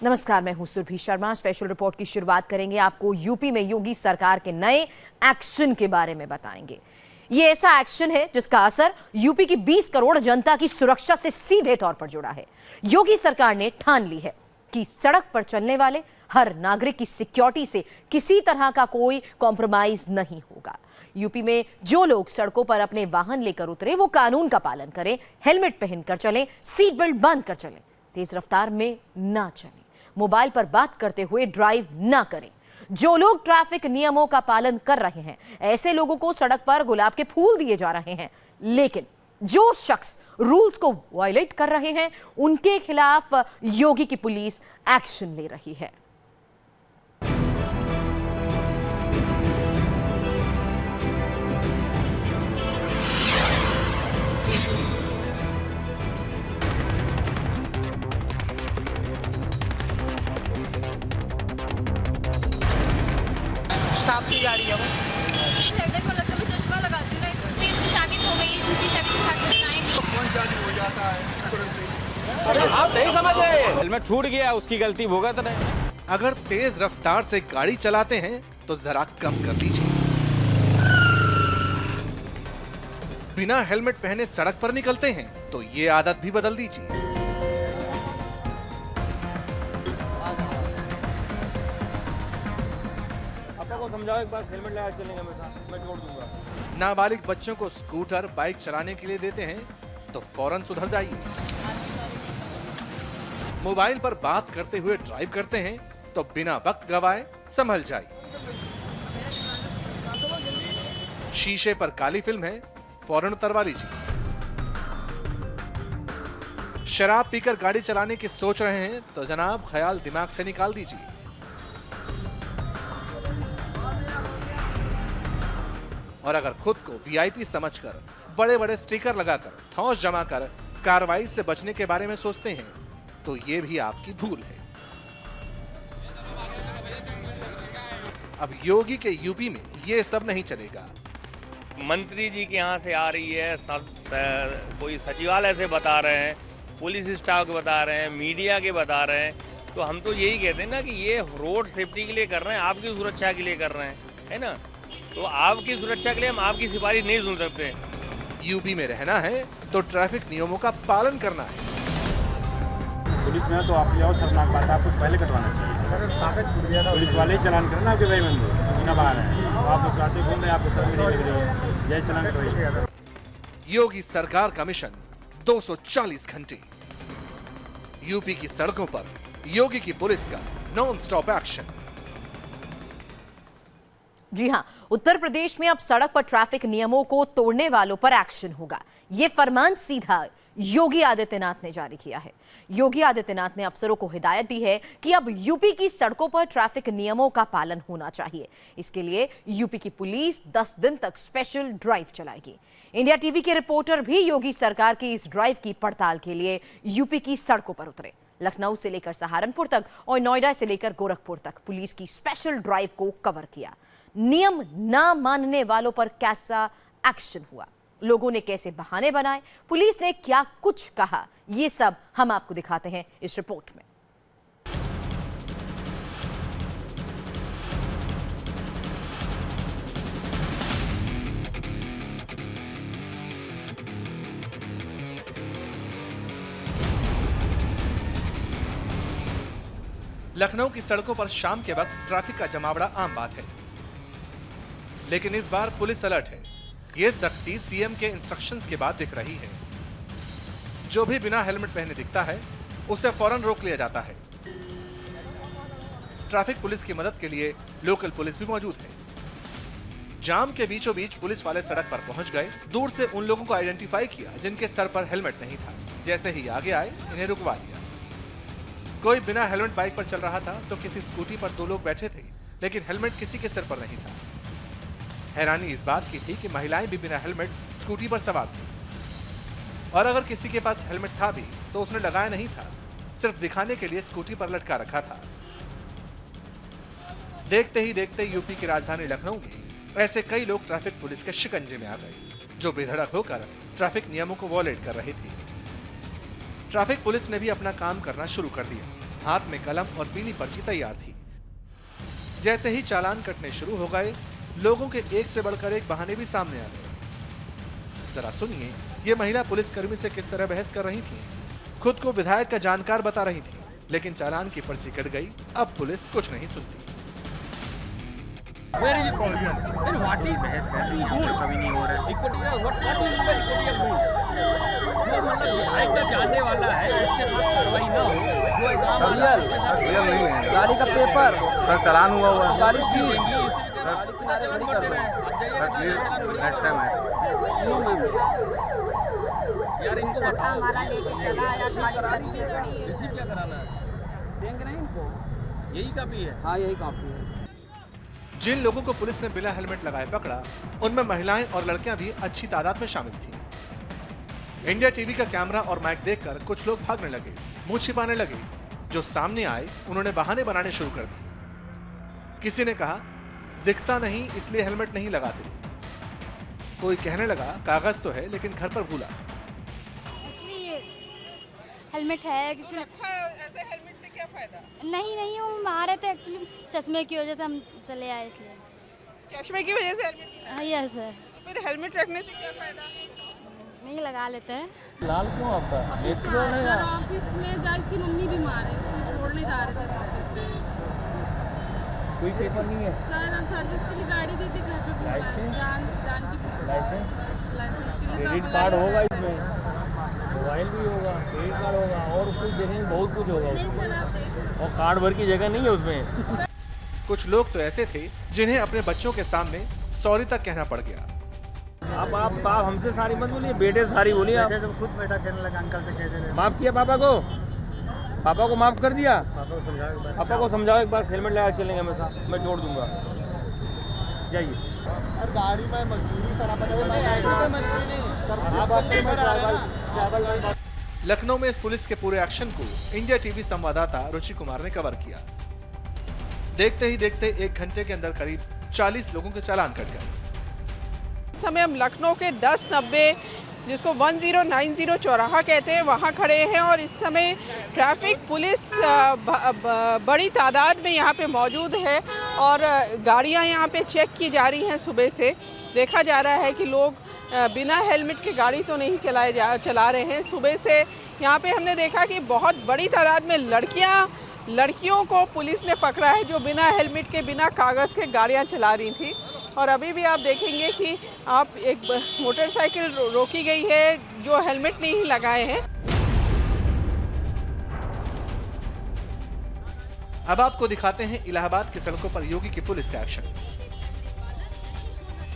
नमस्कार, मैं हूं सुरभि शर्मा। स्पेशल रिपोर्ट की शुरुआत करेंगे। आपको यूपी में योगी सरकार के नए एक्शन के बारे में बताएंगे। ये ऐसा एक्शन है जिसका असर यूपी की 20 करोड़ जनता की सुरक्षा से सीधे तौर पर जुड़ा है। योगी सरकार ने ठान ली है कि सड़क पर चलने वाले हर नागरिक की सिक्योरिटी से किसी तरह का कोई कॉम्प्रोमाइज नहीं होगा। यूपी में जो लोग सड़कों पर अपने वाहन लेकर उतरे वो कानून का पालन करें, हेलमेट पहनकर चलें, सीट बेल्ट बांध कर चलें, तेज रफ्तार में ना चलें, मोबाइल पर बात करते हुए ड्राइव ना करें। जो लोग ट्रैफिक नियमों का पालन कर रहे हैं ऐसे लोगों को सड़क पर गुलाब के फूल दिए जा रहे हैं, लेकिन जो शख्स रूल्स को वायलेट कर रहे हैं उनके खिलाफ योगी की पुलिस एक्शन ले रही है। स्टाफ की गाड़ी है वो। हेडलाइट वाला कभी चश्मा लगाती हूँ ना, इसमें इसकी चाबी खो गई है, दूसरी चाबी के साथ बनाएंगे। कौन चाबी हो जाता है तुरंत। अरे आप नहीं समझे, हेलमेट छूट गया, उसकी गलती भुगत रहे। अगर तेज रफ्तार से गाड़ी चलाते हैं तो जरा कम कर लीजिए। बिना हेलमेट पहने सड़क पर निकलते हैं तो ये आदत भी बदल दीजिए। को समझाओ एक बार, हेलमेट लगा के चलेंगे हमेशा, मैं छोड़ दूंगा। नाबालिग बच्चों को स्कूटर बाइक चलाने के लिए देते हैं तो फौरन सुधर जाइए। मोबाइल पर बात करते हुए ड्राइव करते हैं तो बिना वक्त गवाए संभल जाइए। शीशे पर काली फिल्म है, फौरन उतरवा लीजिए। शराब पीकर गाड़ी चलाने की सोच रहे हैं तो जनाब ख्याल दिमाग से निकाल दीजिए। और अगर खुद को वीआईपी समझकर बड़े बड़े स्टिकर लगाकर ठौस जमा कर कार्रवाई से बचने के बारे में सोचते हैं तो ये भी आपकी भूल है। अब योगी के यूपी में ये सब नहीं चलेगा। मंत्री जी के यहाँ से आ रही है, कोई सचिवालय से बता रहे हैं, पुलिस स्टाफ के बता रहे हैं, मीडिया के बता रहे हैं, तो हम तो यही कहते हैं ना कि ये रोड सेफ्टी के लिए कर रहे हैं, आपकी सुरक्षा के लिए कर रहे हैं, है ना। तो आपकी सुरक्षा के लिए हम आपकी सिफारिश नहीं सुन सकते। यूपी में रहना है तो ट्रैफिक नियमों का पालन करना है। पुलिस में तो आप और शर्मनाक बात है, आपको पहले कटवाना चाहिए। पुलिस वाले ही चालान करना आपके भाई बंधु पसीना बाहर है, तो आप उस रास्ते घूम रहे हैं, आपको सर में नहीं लग रही है, यही चालान करवाइए। योगी सरकार का मिशन 240 घंटे। यूपी की सड़कों पर योगी की पुलिस का नॉन स्टॉप एक्शन। जी हां, उत्तर प्रदेश में अब सड़क पर ट्रैफिक नियमों को तोड़ने वालों पर एक्शन होगा। यह फरमान सीधा योगी आदित्यनाथ ने जारी किया है। योगी आदित्यनाथ ने अफसरों को हिदायत दी है कि अब यूपी की सड़कों पर ट्रैफिक नियमों का पालन होना चाहिए। इसके लिए यूपी की पुलिस 10 दिन तक स्पेशल ड्राइव चलाएगी। इंडिया टीवी के रिपोर्टर भी योगी सरकार की इस ड्राइव की पड़ताल के लिए यूपी की सड़कों पर उतरे। लखनऊ से लेकर सहारनपुर तक और नोएडा से लेकर गोरखपुर तक पुलिस की स्पेशल ड्राइव को कवर किया। नियम ना मानने वालों पर कैसा एक्शन हुआ, लोगों ने कैसे बहाने बनाए, पुलिस ने क्या कुछ कहा, ये सब हम आपको दिखाते हैं इस रिपोर्ट में। लखनऊ की सड़कों पर शाम के वक्त ट्रैफिक का जमावड़ा आम बात है, लेकिन इस बार पुलिस अलर्ट है। यह सख्ती सीएम के इंस्ट्रक्शंस के बाद दिख रही है। जो भी बिना हेलमेट पहने दिखता है उसे फौरन रोक लिया जाता है। ट्रैफिक पुलिस की मदद के लिए लोकल पुलिस भी मौजूद है। जाम के बीचों बीच पुलिस वाले सड़क पर पहुंच गए, दूर से उन लोगों को आइडेंटिफाई किया जिनके सर पर हेलमेट नहीं था। जैसे ही आगे आए इन्हें रुकवा लिया। कोई बिना हेलमेट बाइक पर चल रहा था तो किसी स्कूटी पर 2 लोग बैठे थे, लेकिन हेलमेट किसी के सिर पर नहीं था। हैरानी इस बात की थी कि महिलाएं भी बिना हेलमेट स्कूटी पर सवार थी, और अगर किसी के पास हेलमेट था भी तो उसने लगाया नहीं था, सिर्फ दिखाने के लिए स्कूटी पर लटका रखा था। देखते ही देखते यूपी की राजधानी लखनऊ में ऐसे कई लोग ट्रैफिक पुलिस के शिकंजे में आ गए, जो बेधड़क होकर ट्रैफिक नियमों को वॉयलेट कर रही थी। ट्रैफिक पुलिस ने भी अपना काम करना शुरू कर दिया। हाथ में कलम और पीली पर्ची तैयार थी। जैसे ही चालान कटने शुरू हो गए, लोगों के एक से बढ़कर एक बहाने भी सामने आ गए। जरा सुनिए, ये महिला पुलिसकर्मी से किस तरह बहस कर रही थी। खुद को विधायक का जानकार बता रही थी, लेकिन चालान की पर्ची कट गई। अब पुलिस कुछ नहीं सुनती। Where is the problem? Then what is बहस कर रही है? कभी नहीं हो रहा है। What is the equity of rule? जो मतलब विधायक का जानने वाला है, उसके साथ कार्रवाई न हो, जो एग्जाम रियल नहीं है। गाड़ी का पेपर, सर चालान हुआ है। गाड़ी की किनारे खड़ी कर रहे हैं। प्लीज नेक्स्ट टाइम है। यार इनको बताओ, हमारा लेके चला आया, गाड़ी रिसीव क्या कराना है? देंगे नहीं इनको। यही काफी है। हाँ यही काफी है। जिन लोगों को पुलिस ने बिना हेलमेट लगाए पकड़ा, उनमें महिलाएं और लड़कियां भी अच्छी तादाद में शामिल थी। इंडिया टीवी का कैमरा और माइक देखकर कुछ लोग भागने लगे, मुंह छिपाने लगे। जो सामने आए, उन्होंने बहाने बनाने शुरू कर दिए। किसी ने कहा, दिखता नहीं इसलिए हेलमेट नहीं लगाते। कोई कहने लगा, कागज तो है लेकिन घर पर भूला। हेलमेट है ऐसे हेलमेट से क्या फायदा? नहीं वो मारे थे एक्चुअली, चश्मे की वजह से हम चले आए, इसलिए। चश्मे की वजह से हेलमेट? Yes sir. फिर हेलमेट रखने से क्या फायदा? नहीं लगा लेते हैं। लाल क्यों आपका? सर ऑफिस में जा, इसकी मम्मी बीमार है, उसको छोड़ने जा रहे थे ऑफिस से। कोई पेपर नहीं है सर हम सर्विस के लिए गाड़ी दी थी, घर पे जान की लाइसेंस के लिए। क्रेडिट कार्ड होगा इसमें, मोबाइल भी होगा, क्रेडिट कार्ड होगा और कुछ जगह बहुत कुछ होगा उसमें। और कार्ड भर की जगह नहीं है उसमें। कुछ लोग तो ऐसे थे जिन्हें अपने बच्चों के सामने सॉरी तक कहना पड़ गया। अब आप साहब हमसे सारी मत बोलिए, बेटे सारी बोलिए। आप खुद बेटा कहने लगा, अंकल से कह दे रहे। माफ किया पापा को माफ कर दिया। पापा को समझाओ एक बार, हेलमेट लगा चलेंगे हमेशा, मैं छोड़ दूंगा। जाइए। गाड़ी में मजदूरी सर, लखनऊ में इस पुलिस के पूरे एक्शन को इंडिया टीवी संवाददाता रुचि कुमार ने कवर किया। देखते ही देखते 1 घंटे के अंदर करीब 40 लोगों के चालान कट गए। इस समय हम लखनऊ के 1090 जिसको 1090 चौराहा कहते हैं, वहाँ खड़े हैं और इस समय ट्रैफिक पुलिस बड़ी तादाद में यहाँ पे मौजूद है और गाड़ियाँ यहाँ पे चेक की जा रही हैं। सुबह से देखा जा रहा है कि लोग बिना हेलमेट के गाड़ी तो नहीं चला रहे हैं। सुबह से यहाँ पे हमने देखा कि बहुत बड़ी तादाद में लड़कियों को पुलिस ने पकड़ा है जो बिना हेलमेट के, बिना कागज़ के गाड़ियाँ चला रही थी। और अभी भी आप देखेंगे कि आप एक मोटरसाइकिल रोकी गई है जो हेलमेट नहीं लगाए हैं। अब आपको दिखाते हैं इलाहाबाद की सड़कों पर योगी की पुलिस का एक्शन।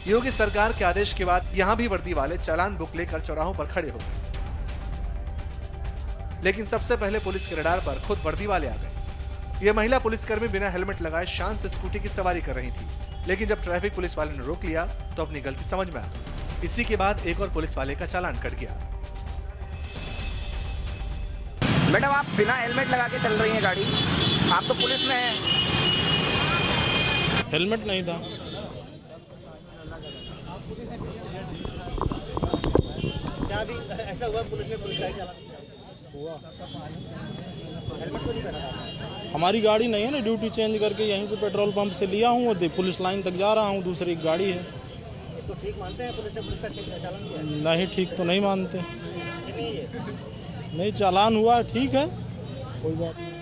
योगी सरकार के आदेश के बाद यहां भी वर्दी वाले चालान बुक लेकर चौराहों पर खड़े हो गए, लेकिन सबसे पहले पुलिस के रडार पर खुद वर्दी वाले आ गए। यह महिला पुलिसकर्मी बिना हेलमेट लगाए शान से स्कूटी की सवारी कर रही थी, लेकिन जब ट्रैफिक पुलिस वाले ने रोक लिया तो अपनी गलती समझ में आ गई। इसी के बाद एक और पुलिस वाले का चालान कट गया। मैडम आप बिना हेलमेट लगा के चल रही हैं गाड़ी, आप तो पुलिस में हैं। हेलमेट नहीं था। क्या भी ऐसा हुआ पुलिस ने पुलिस का चालान हुआ? हेलमेट को नहीं पहना था। हमारी गाड़ी नहीं है ना, ड्यूटी चेंज करके यहीं से पेट्रोल पंप से लिया हूँ और पुलिस लाइन तक जा रहा हूँ, दूसरी गाड़ी है। इसको ठीक मानते हैं? पुलिस ने पुलिस का चालान किया? नहीं, ठीक तो नहीं मानते। नहीं, चालान हुआ ठीक है, कोई बात नहीं।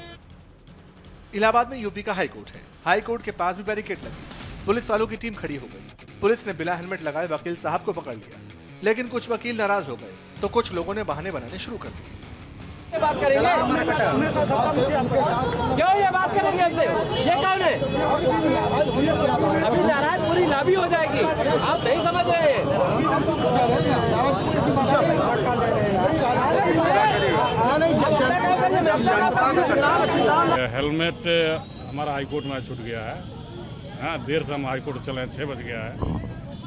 इलाहाबाद में यूपी का हाई कोर्ट है। हाई कोर्ट के पास भी बैरिकेड लगी। पुलिस वालों की टीम खड़ी हो गई। पुलिस ने बिना हेलमेट लगाए वकील साहब को पकड़ लिया, लेकिन कुछ वकील नाराज हो गए तो कुछ लोगों ने बहाने बनाने शुरू कर दिए। बात करेंगे क्यों ये बात करेंगे हमसे? ये कौन है? अभी नाराज पूरी लाभी हो जाएगी, आप नहीं समझ रहे हैं। हेलमेट हमारा हाईकोर्ट में छूट गया है। हाँ, देर से हम हाईकोर्ट चले हैं, 6 बज गया है।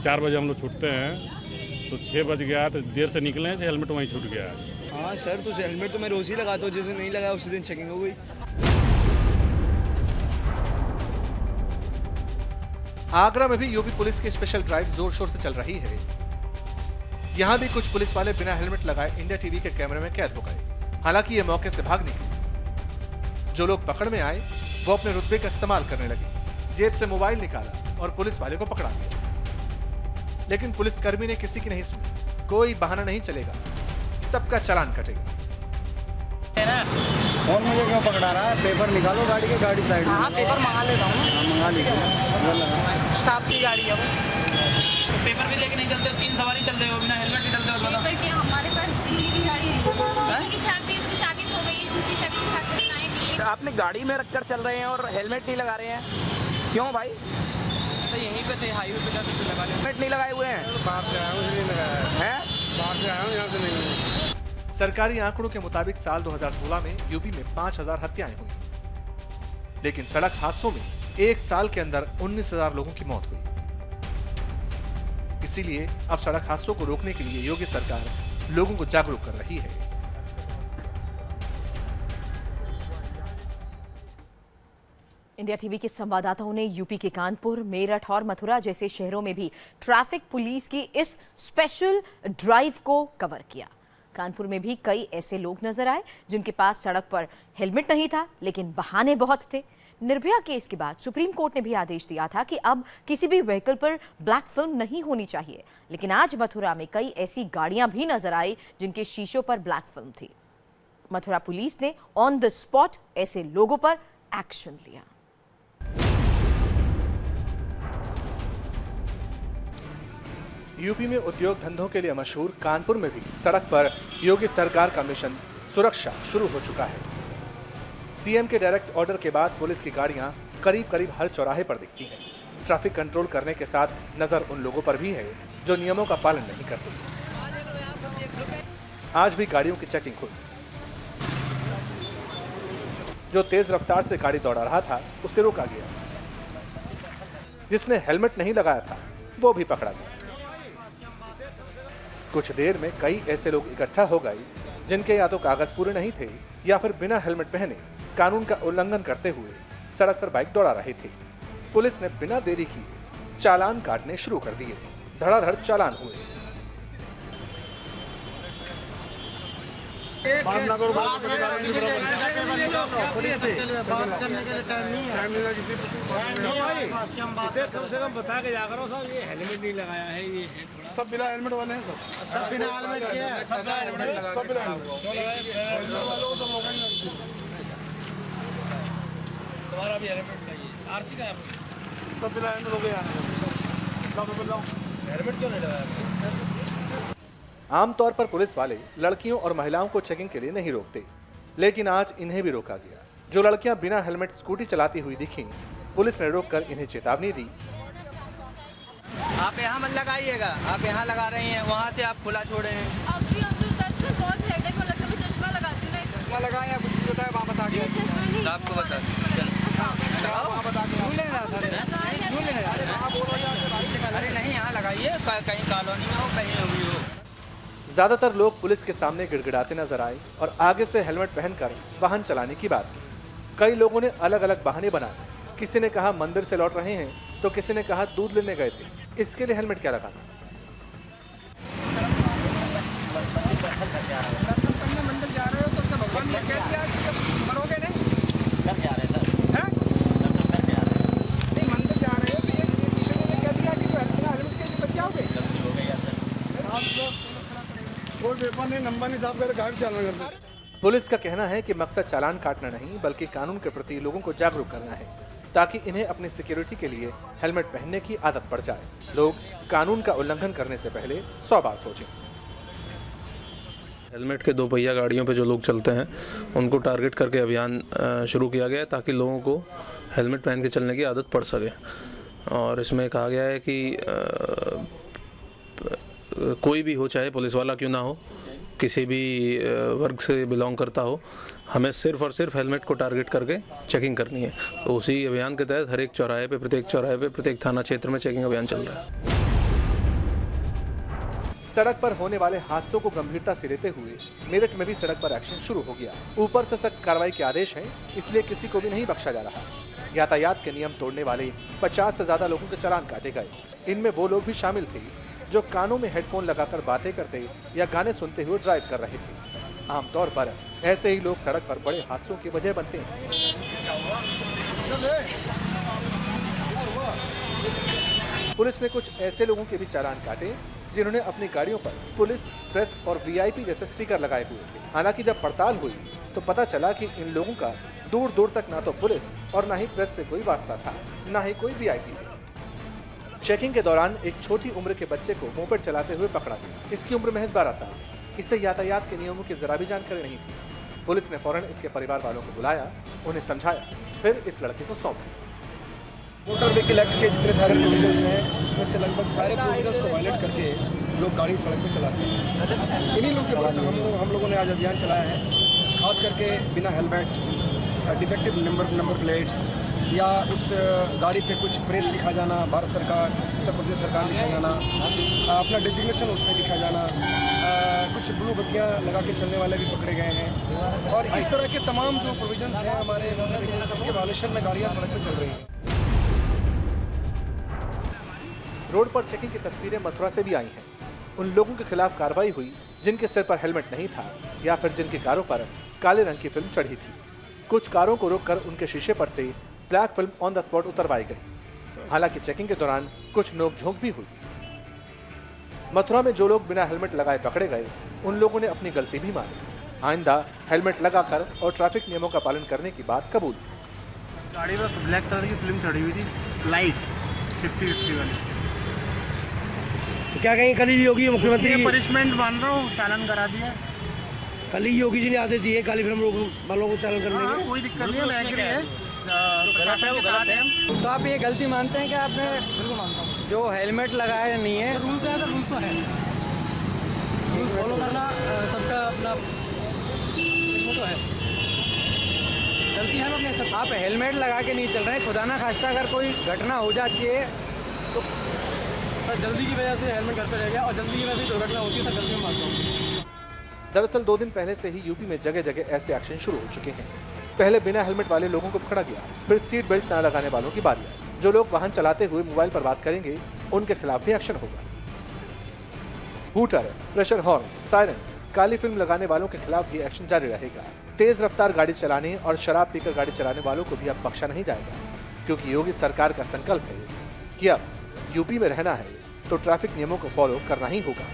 4 बजे हम लोग छूटते हैं तो 6 बज गया है, तो देर से निकले हैं, हेलमेट वहीं छूट गया है। हाँ सर, तो हेलमेट तो मैं रोज ही लगाता हूँ, जिस दिन नहीं लगाया उसी दिन चेकिंग हो गई। आगरा में भी यूपी पुलिस की स्पेशल ड्राइव जोर शोर से चल रही है। यहां भी कुछ पुलिस वाले बिना हेलमेट लगाए इंडिया टीवी के कैमरे में कैद हो गए। हालांकि ये मौके से भाग निकले। जो लोग पकड़ में आए वो अपने रुतबे का इस्तेमाल करने लगे, जेब से मोबाइल निकाला और पुलिस वाले को पकड़ा दिया। लेकिन पुलिसकर्मी ने किसी की नहीं सुनी। कोई बहाना नहीं चलेगा, सबका चालान कटेगा। कौन मुझे क्यों पकड़ा रहा है? पेपर निकालो गाड़ी के, गाड़ी साइड में। हाँ, पेपर मंगा लेता हूँ। मंगा लीजिए। स्टाफ की गाड़ी है वो। तो पेपर भी लेके नहीं चलते, 3 सवारी चल रहे हो, बिना हेलमेट भी चलते हो। पेपर क्या, हमारे पास दिल्ली की गाड़ी है, दिल्ली की चाबी, उसकी चाबी खो गई है, दूसरी चाबी के साथ में आए। आपने गाड़ी में रखकर चल रहे हैं और हेलमेट नहीं लगा रहे हैं, क्यों भाई? तो यहीं पे थे, हाईवे पे जाते थे, लगा ले। हेलमेट नहीं लगाए हुए हैं। बाहर से आया हूँ, इसलिए लगाया है। बाहर से आया हूँ, यहाँ से नहीं लगाया। सरकारी आंकड़ों के मुताबिक साल 2016 में यूपी में 5000 हत्याएं हुई, लेकिन सड़क हादसों में एक साल के अंदर 19,000 लोगों की मौत हुई। इसीलिए अब सड़क हादसों को रोकने के लिए योगी सरकार लोगों को जागरूक कर रही है। इंडिया टीवी के संवाददाताओं ने यूपी के कानपुर, मेरठ और मथुरा जैसे शहरों में भी ट्रैफिक पुलिस की इस स्पेशल ड्राइव को कवर किया। कानपुर में भी कई ऐसे लोग नजर आए जिनके पास सड़क पर हेलमेट नहीं था, लेकिन बहाने बहुत थे। निर्भया केस के बाद सुप्रीम कोर्ट ने भी आदेश दिया था कि अब किसी भी व्हीकल पर ब्लैक फिल्म नहीं होनी चाहिए, लेकिन आज मथुरा में कई ऐसी गाड़ियां भी नजर आई जिनके शीशों पर ब्लैक फिल्म थी। मथुरा पुलिस ने ऑन द स्पॉट ऐसे लोगों पर एक्शन लिया। यूपी में उद्योग धंधों के लिए मशहूर कानपुर में भी सड़क पर योगी सरकार का मिशन सुरक्षा शुरू हो चुका है। सीएम के डायरेक्ट ऑर्डर के बाद पुलिस की गाड़ियां करीब करीब हर चौराहे पर दिखती हैं। ट्रैफिक कंट्रोल करने के साथ नजर उन लोगों पर भी है जो नियमों का पालन नहीं करते। आज भी गाड़ियों की चेकिंग हुई। जो तेज रफ्तार से गाड़ी दौड़ा रहा था उसे रोका गया। जिसने हेलमेट नहीं लगाया था वो भी पकड़ा गया। कुछ देर में कई ऐसे लोग इकट्ठा हो गए जिनके या तो कागज पूरे नहीं थे या फिर बिना हेलमेट पहने कानून का उल्लंघन करते हुए सड़क पर बाइक दौड़ा रहे थे। पुलिस ने बिना देरी किए चालान काटने शुरू कर दिए। धड़ाधड़ चालान हुए। इसे कम से कम बता के जा करो साहब, ये हेलमेट नहीं लगाया है, ये सब बिना हेलमेट वाले हैं, सब बिना हेलमेट के हैं, सब बिना हेलमेट, सब बिना तुम्हारा भी हेलमेट चाहिए। आरसी का है, सब बिना हेलमेट हो गया। हेलमेट क्यों नहीं लगाया? आमतौर पर पुलिस वाले लड़कियों और महिलाओं को चेकिंग के लिए नहीं रोकते, लेकिन आज इन्हें भी रोका गया। जो लड़कियां बिना हेलमेट स्कूटी चलाती हुई दिखीं, पुलिस ने रोककर इन्हें चेतावनी दी। आप यहाँ मत लगाइएगा, आप यहाँ लगा रहे हैं, वहाँ से आप खुला छोड़े हैं। अभी हम तो सर से बहुत हेडेक हो लगता है, मैं चश्मा लगाती हूँ ना, चश्मा लगाया, कुछ होता है वहाँ बता के आपको बता अरे नहीं, यहाँ लगाइए, कहीं कॉलोनी में हो, कहीं भी हो। ज्यादातर लोग पुलिस के सामने गिड़गिड़ाते नजर आए और आगे से हेलमेट पहनकर वाहन चलाने की बात की। कई लोगों ने अलग अलग बहाने बनाए। किसी ने कहा मंदिर से लौट रहे हैं, तो किसी ने कहा दूध लेने गए थे। इसके लिए हेलमेट क्या लगाना? दर्शन करने मंदिर जा रहे हो तो क्या भगवान ने कह दिया कि मरोगे नहीं? घर जा रहे हैं सर। हैं? दर्शन करके आ रहे हैं। नहीं, मंदिर जा रहे हो तो ये किसी ने कह दिया कि जो हेलमेट के लिए बच जाओगे? गलती हो गई यार सर। कोई पेपर नहीं, नंबर नहीं साहब, कर गाड़ी चालान करते। पुलिस का कहना है कि मकसद चालान काटना नहीं, बल्कि कानून के प्रति लोगों को जागरूक करना है, ताकि इन्हें अपनी सिक्योरिटी के लिए हेलमेट पहनने की आदत पड़ जाए। लोग कानून का उल्लंघन करने से पहले 100 बार सोचें। हेलमेट के 2 पहिया गाड़ियों पे जो लोग चलते हैं उनको टारगेट करके अभियान शुरू किया गया है, ताकि लोगों को हेलमेट पहन के चलने की आदत पड़ सके। और इसमें कहा गया है कि कोई भी हो, चाहे पुलिस वाला क्यों ना हो, किसी भी वर्ग से बिलोंग करता हो, हमें सिर्फ और सिर्फ हेलमेट को टारगेट करके चेकिंग करनी है। तो उसी अभियान के तहत हर एक चौराहे पे, प्रत्येक थाना क्षेत्र में चेकिंग अभियान चल रहा है। सड़क पर होने वाले हादसों को गंभीरता से लेते हुए मेरठ में भी सड़क पर एक्शन शुरू हो गया। ऊपर से सख्त कार्रवाई के आदेश हैं, इसलिए किसी को भी नहीं बख्शा जा रहा। यातायात के नियम तोड़ने वाले 50 से ज्यादा लोगों के चालान काटे गए। इनमें वो लोग भी शामिल थे जो कानों में हेडफोन लगाकर बातें करते या गाने सुनते हुए ड्राइव कर रहे थे। आमतौर पर ऐसे ही लोग सड़क पर बड़े हादसों की वजह बनते हैं। पुलिस ने कुछ ऐसे लोगों के भी चालान काटे जिन्होंने अपनी गाड़ियों पर पुलिस, प्रेस और वीआईपी जैसे स्टिकर लगाए हुए थे। हालांकि जब पड़ताल हुई तो पता चला कि इन लोगों का दूर दूर तक ना तो पुलिस और ना ही प्रेस से कोई वास्ता था, ना ही कोई वीआईपी। चेकिंग के दौरान एक छोटी उम्र के बच्चे को मोपेड चलाते हुए पकड़ा गया। इसकी उम्र महज 12 साल। इसे यातायात के नियमों की जरा भी जानकारी नहीं थी। पुलिस ने फौरन इसके परिवार वालों को बुलाया, उन्हें समझाया, फिर इस लड़के को सौंप दिया। मोटर व्हीकल एक्ट के जितने सारे प्रोविजंस हैं उसमें से लगभग सारे प्रोविजंस को वायलेट करके लोग गाड़ी सड़क पर चलाते हैं। इन्हीं लोगों के विरुद्ध हम लोगों ने आज अभियान चलाया है। खास करके बिना हेलमेट, डिफेक्टिव नंबर प्लेट्स या उस गाड़ी पे कुछ प्रेस लिखा जाना, भारत सरकार, उत्तर प्रदेश सरकार लिखा जाना, अपना डेजिग्नेशन उसमें लिखा जाना, कुछ ब्लू बत्तियाँ लगा के चलने वाले भी पकड़े गए हैं। और इस तरह के तमाम जो प्रोविजंस हैं हमारे उसके वायलेशन में गाड़ियाँ सड़क पर चल रही हैं। रोड पर चेकिंग की तस्वीरें मथुरा से भी आई हैं। उन लोगों के खिलाफ कार्रवाई हुई जिनके सिर पर हेलमेट नहीं था या फिर जिनकी कारों पर काले रंग की फिल्म चढ़ी थी। कुछ कारों को रोककर उनके शीशे पर से black film on the spot उतरवाई गई। हालांकि चेकिंग के दौरान कुछ नोकझोंक भी हुई। मथुरा में जो लोग बिना हेलमेट लगाए पकड़े गए, उन लोगों ने अपनी गलती भी मानी। आइंदा हेलमेट लगाकर और ट्रैफिक नियमों का पालन करने की बात कबूल। गाड़ी में ब्लैक कलर की फिल्म चढ़ी हुई थी, लाइट 50-50 वाली। तो क्या कहेंगे, कल ही योगी मुख्यमंत्री पनिशमेंट मान रहा हूँ, चालान करा दिया। कल ही योगी जी ने आदेश दिए काली फिल्म वालों को चालान करने में। कोई दिक्कत नहीं है, मैं एग्री है, प्रशासन के साथ है। तो आप ये गलती मानते हैं कि आपने? बिल्कुल मानता हूँ। जो हेलमेट लगाया नहीं है, रूल्स है सर, रूल्स तो है, रूल्स फॉलो करना सबका अपना वो तो है। गलती है अपने सब। आप हेलमेट लगा के नहीं चल रहे हैं, खुदा ना खास्ता अगर कोई घटना हो जाती है तो सर जल्दी की वजह से हेलमेट घर पे रह गया और जल्दी की वजह से दुर्घटना होती है। सर गलती में मानता हूँ। दरअसल 2 दिन पहले से ही यूपी में जगह जगह ऐसे एक्शन शुरू हो चुके हैं। पहले बिना हेलमेट वाले लोगों को पकड़ा गया, फिर सीट बेल्ट न लगाने वालों की बारी आई। जो लोग वाहन चलाते हुए मोबाइल पर बात करेंगे, उनके खिलाफ भी एक्शन होगा। हूटर, प्रेशर हॉर्न, सायरन, काली फिल्म लगाने वालों के खिलाफ भी एक्शन जारी रहेगा। तेज रफ्तार गाड़ी चलाने और शराब पीकर गाड़ी चलाने वालों को भी अब बख्शा नहीं जाएगा, क्योंकि योगी सरकार का संकल्प है कि अब यूपी में रहना है तो ट्रैफिक नियमों को फॉलो करना ही होगा।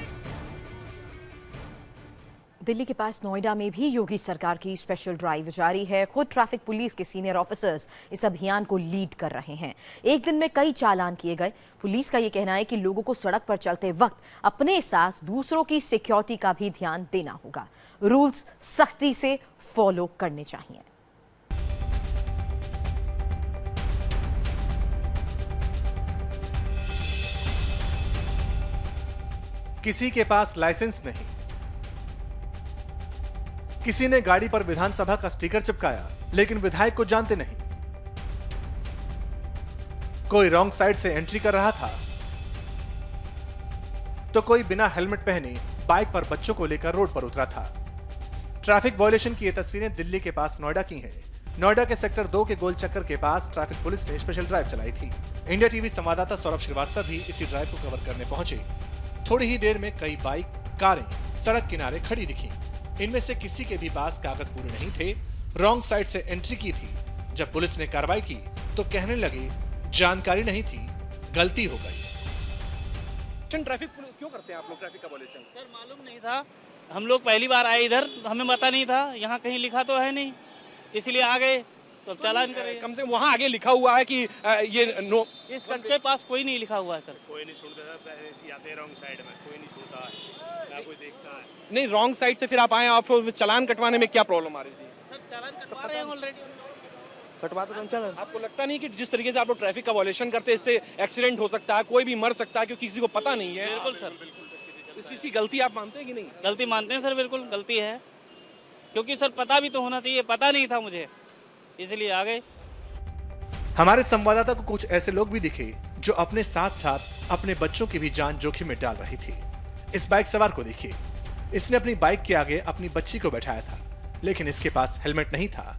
दिल्ली के पास नोएडा में भी योगी सरकार की स्पेशल ड्राइव जारी है। खुद ट्रैफिक पुलिस के सीनियर ऑफिसर्स इस अभियान को लीड कर रहे हैं। एक दिन में कई चालान किए गए। पुलिस का ये कहना है कि लोगों को सड़क पर चलते वक्त अपने साथ दूसरों की सिक्योरिटी का भी ध्यान देना होगा। रूल्स सख्ती से फॉलो करने चाहिए। किसी के पास लाइसेंस नहीं, किसी ने गाड़ी पर विधानसभा का स्टिकर चिपकाया लेकिन विधायक को जानते नहीं। कोई रॉन्ग साइड से एंट्री कर रहा था तो कोई बिना हेलमेट पहने बाइक पर बच्चों को लेकर रोड पर उतरा था। ट्रैफिक वायलेशन की ये तस्वीरें दिल्ली के पास नोएडा की हैं। नोएडा के सेक्टर 2 के गोल चक्कर के पास ट्रैफिक पुलिस ने स्पेशल ड्राइव चलाई थी। इंडिया टीवी संवाददाता सौरभ श्रीवास्तव भी इसी ड्राइव को कवर करने पहुंचे। थोड़ी ही देर में कई बाइक, कारें सड़क किनारे खड़ी दिखी। इनमें से किसी के भी पास कागज पूरे नहीं थे। रॉन्ग साइड से एंट्री की थी। जब पुलिस ने कार्रवाई की तो कहने लगे जानकारी नहीं थी, गलती हो गई। ट्रैफिक क्यों करते हैं आप लोग ट्रैफिक का वायलेशन? सर मालूम नहीं था, हम लोग पहली बार आए इधर, हमें पता नहीं था, यहाँ कहीं लिखा तो है नहीं, इसलिए आ गए तो चालान करें। कम से कम वहाँ आगे लिखा हुआ है कि ये नो। इस के पास कोई नहीं लिखा हुआ है सर। कोई नहीं सुनता, ऐसे आते रॉन्ग साइड में, कोई नहीं सुनता है, ना कोई देखता है। नहीं, रॉन्ग साइड से फिर आप आए, आप चालान कटवाने में क्या प्रॉब्लम आ रही थी? सर चालान कटवा रहे हैं ऑलरेडी, कटवा तो नहीं चालान। आपको लगता नहीं कि जिस तरीके से आप लोग ट्रैफिक का वायलेशन करते हैं इससे एक्सीडेंट हो सकता है, कोई भी मर सकता है क्योंकि किसी को पता नहीं है? बिल्कुल सर, इस चीज़ की गलती आप मानते हैं कि नहीं? गलती मानते हैं सर, बिल्कुल गलती है, क्योंकि सर पता भी तो होना चाहिए, पता नहीं था मुझे, इसलिए आ गए। हमारे संवाददाता को कुछ ऐसे लोग भी दिखे जो अपने साथ साथ अपने बच्चों की भी जान जोखिम में डाल रही थी। इस बाइक सवार को देखिए, इसने अपनी बाइक के आगे अपनी बच्ची को बैठाया था, लेकिन इसके पास हेलमेट नहीं था।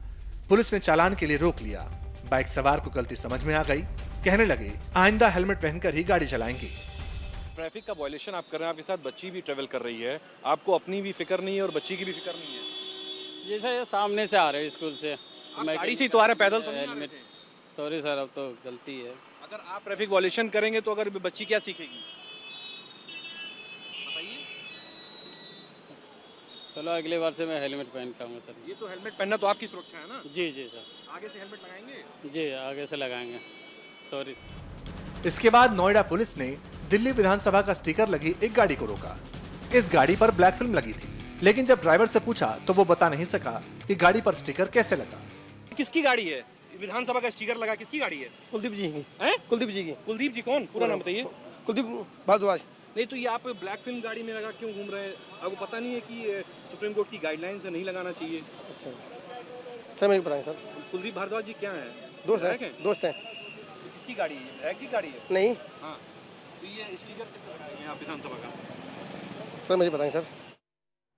पुलिस ने चालान के लिए रोक लिया। बाइक सवार को गलती समझ में आ गई, कहने लगे आइंदा हेलमेट पहनकर ही गाड़ी चलाएंगे। ट्रैफिक का वायलेशन आप कर रहे हैं, आपके साथ बच्ची भी ट्रेवल कर रही है, आपको अपनी भी फिक्र नहीं है और बच्ची की भी फिक्र नहीं है। जैसे ये सामने से आ रहे हैं स्कूल से, मैं गाड़ी से ही तो आ रहे, पैदल तो नहीं आ रहे थे। सॉरी सर, अब तो गलती है। अगर आप ट्रैफिक वायलेशन करेंगे तो अगर बच्ची क्या सीखेगी? बताइए। चलो अगली बार से मैं हेलमेट पहन के आऊँगा सर। ये तो हेलमेट पहनना तो आपकी सुरक्षा है ना? जी जी सर। आगे से हेलमेट लगाएंगे? जी आगे से लगाएंगे। सॉरी। इसके बाद नोएडा पुलिस ने दिल्ली विधानसभा का स्टिकर लगी एक गाड़ी को रोका। इस गाड़ी पर ब्लैक फिल्म लगी थी, लेकिन जब ड्राइवर से पूछा तो वो बता नहीं सका कि गाड़ी पर स्टिकर कैसे लगा। किसकी गाड़ी है? विधानसभा का स्टिकर लगा किसकी गाड़ी है? कुलदीप जी की। हैं? कुलदीप जी की। कुलदीप जी कौन? पूरा नाम बताइए। कुलदीप भारद्वाज। नहीं तो ये आप ब्लैक फिल्म गाड़ी में लगा क्यों घूम रहे हैं? आपको पता नहीं है कि सुप्रीम कोर्ट की गाइडलाइन से नहीं लगाना चाहिए? अच्छा सर, मुझे पता नहीं सर। कुलदीप भारद्वाज जी क्या है? दोस्त है। दोस्त है। किसकी गाड़ी है? विधायक की गाड़ी है? नहीं। हाँ, तो ये स्टिकर कैसे लगाए हैं आप विधानसभा का? सर मुझे पता नहीं सर।